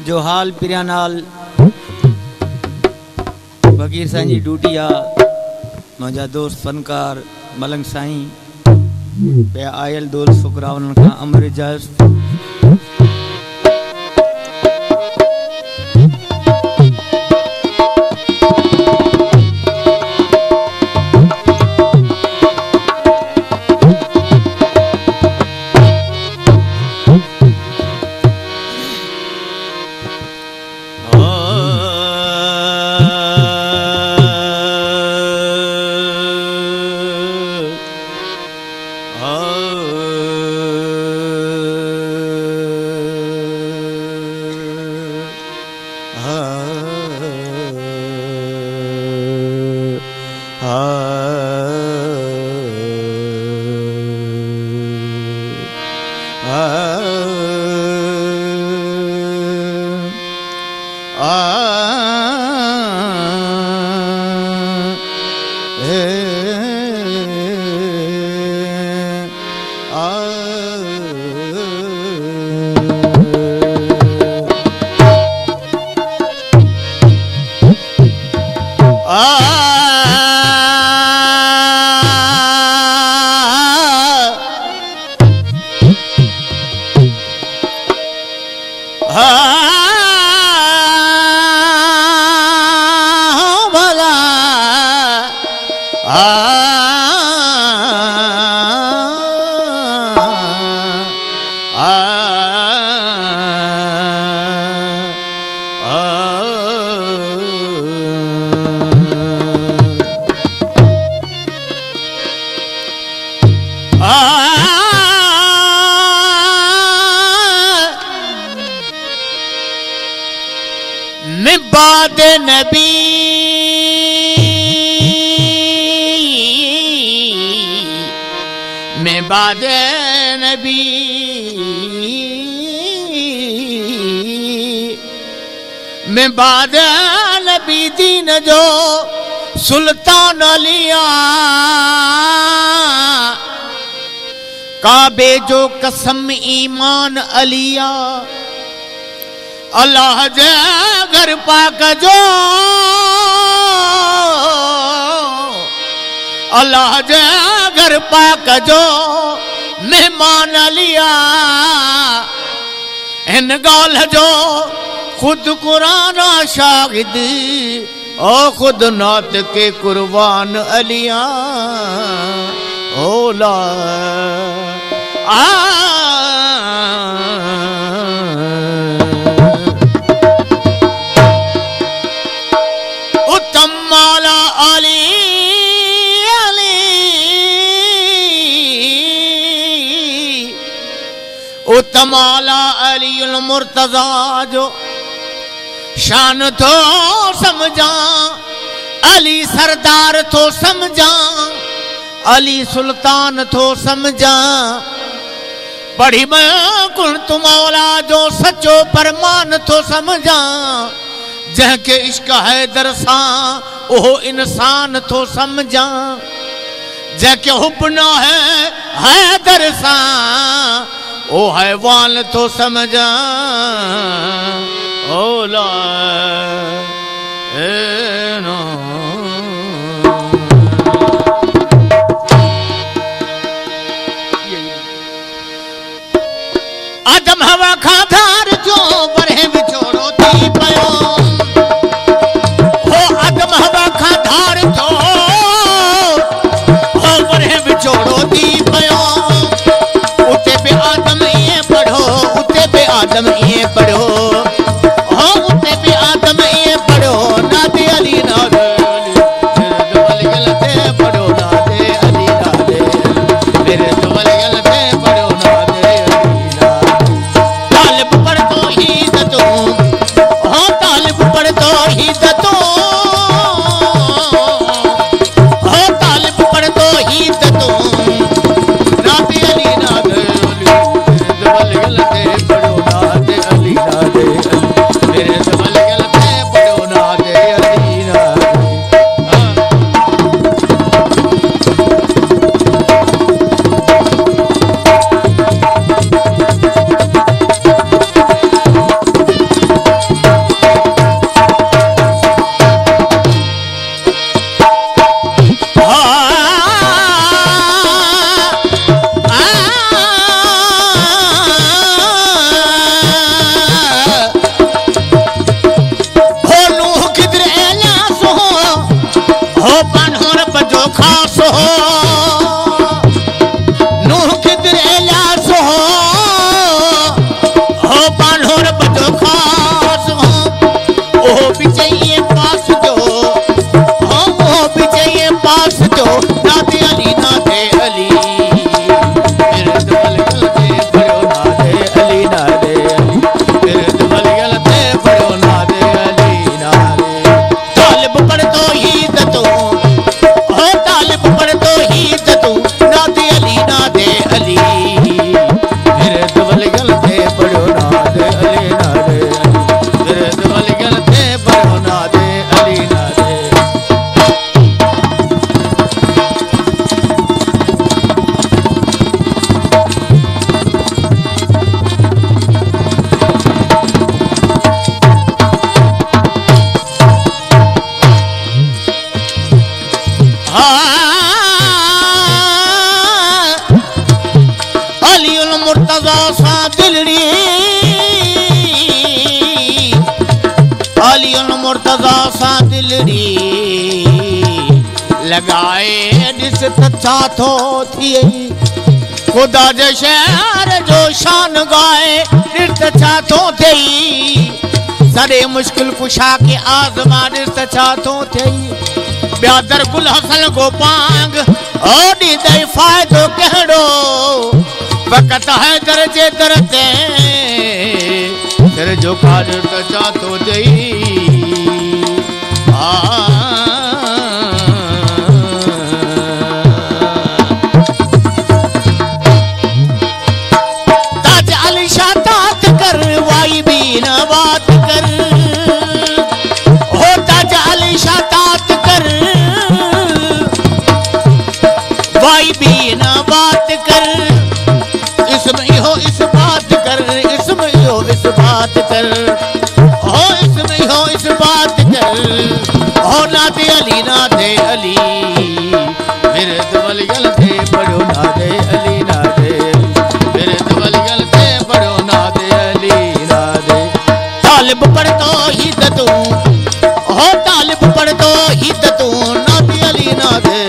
जो हाल पिरियानाल फकीर साईं जी डूटिया मुंहिंजा दोस्त फनकार मलंग साईं पे आयल दोस्त फुकरावन का अमर इजाज़त बाद नबी में बाद नबी में बाद नबी दीन जो सुल्तान अलिया काबे जो कसम ईमान अलिया अल्लाह जे घर पाक जो अल्लाह जे घर पाक जो मेहमान लिया इन गाल जो खुद कुरान शाहिद ओ खुद नात के कुर्बान अलिया ओला उत्तमाला अली अली उत्तमाला अली मुर्तजा जो शान तो समझा अली सरदार तो समझा अली सुल्तान तो समझा पढ़ी मैं कुल तुमौला जो सचो परमान तो समझा जैके इश्क है दरसा ओह इंसान तो समझा जैके हुब्बना है दरसा ओ हैवान तो समझा ओला नो आदम हवा खाधार जो बरहे बिछोड़ो ती पयो हो आदम हवा खाधार जो हो बरहे बिछोड़ो ती पयो उते पे आदम ये पढ़ो उते पे आदम ये पढ़ो हो उते पे आदम ये पढ़ो नादे अली नादे अली गलते पढ़ो नादे अली नादे मुर्तजा सा दिलड़ी लगाए ॾिस त छा थो थिए ख़ुदा जे शहर जो शान गाए ॾिस त छा थो थिए सॾे मुश्किल कुशा के आज़मा ॾिस त छा थो थिए ॿिया गुल हसन गोपांग ओ ॾींदई फ़ाइदो कहिड़ो वक़्त हैदर जे दर ते तेरे जो काज त छा थो ॾेई ताज अली शाह तात कर वाई भी न बात कर हो ताज अली शाह तात कर वाई भी न बात कर इसमें हो इस बात कर इसमें हो इस बात कर हो इसमें हो इस बात कर हो नादे अली मेरे दवलियल थे पढ़ो नादे अली मेरे दवलियल थे पढ़ो नादे अली नादे तालिब पढ़ तो ही तू हो तालिब पढ़ तो ही तू नादे अली नादे